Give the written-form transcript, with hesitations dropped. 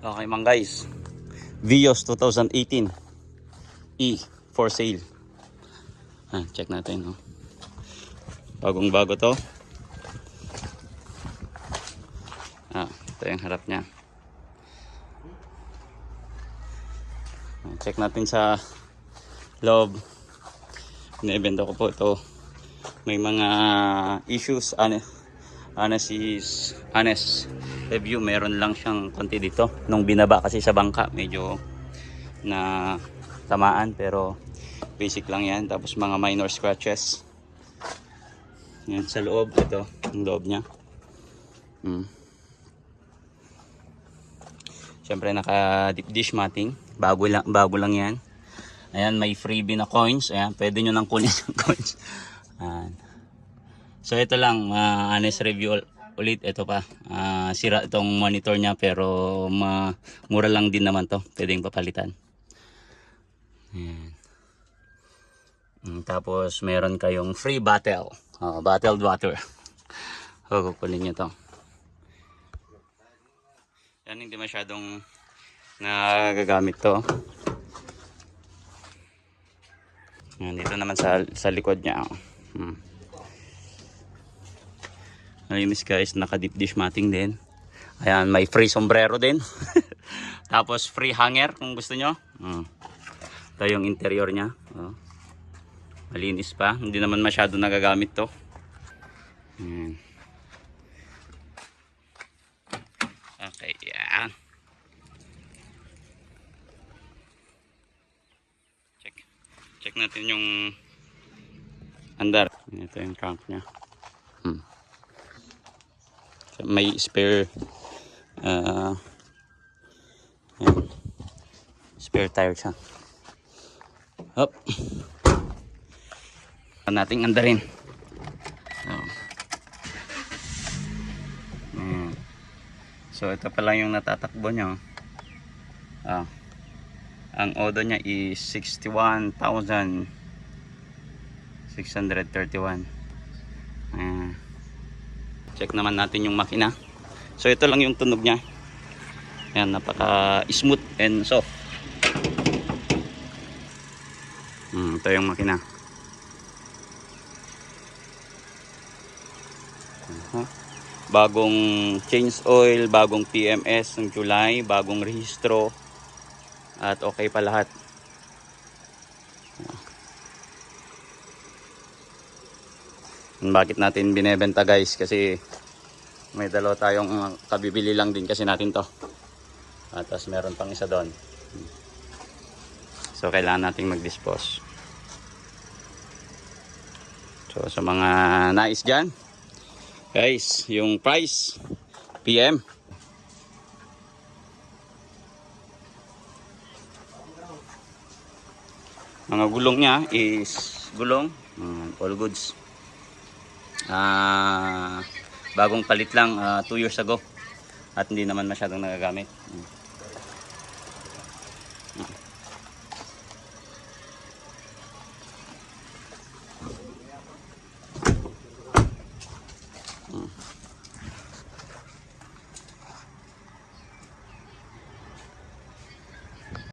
Okay man guys, Vios 2018 E for sale. Check natin, no? Bagong bago to. Ito yung harap niya. Check natin sa loob. Binibenta ko po ito. May mga issues, honest review, meron lang siyang konti dito. Nung binaba kasi sa bangka, medyo na tamaan, pero basic lang yan. Tapos mga minor scratches. Yan sa loob, ito yung loob niya. Siyempre naka deep dish matting, bago lang yan. Ayan, may freebie na coins. Ayan, pwede nyo nang kunin yung coins. Ayan. So ito lang, honest review ulit. Ito pa, sira itong monitor niya, pero mura lang din naman to, pwedeng papalitan. Ayan. Tapos meron kayong free bottle, bottled water. Kukunin nyo to. Yan, hindi masyadong nagagamit to. Yan, dito naman sa likod niya. Malinis guys, naka deep dish matting din. Ayan, may free sombrero din. Tapos free hanger kung gusto nyo. Ito yung interior niya. Malinis pa, hindi naman masyado nagagamit to. Okay, yan. Check natin yung andar. Ito yung crank niya. May spare spare tire siya. Hop. Nating andarin. So ito pa lang yung natatakbo niya. Ang odo niya is 61,631. Check naman natin yung makina. So ito lang yung tunog niya. Ayan, napaka smooth and soft. Ito yung makina. Bagong change oil, bagong PMS ng July, bagong rehistro. At okay pa lahat. Bakit natin binebenta guys? Kasi may dalawa tayong kabibili lang din kasi natin to. At tapos meron pang isa doon. So kailangan nating mag-dispose. So sa mga nais dyan guys, yung price PM. Mga gulong niya is gulong all goods. Bagong palit lang 2 years ago at hindi naman masyadong nagagamit.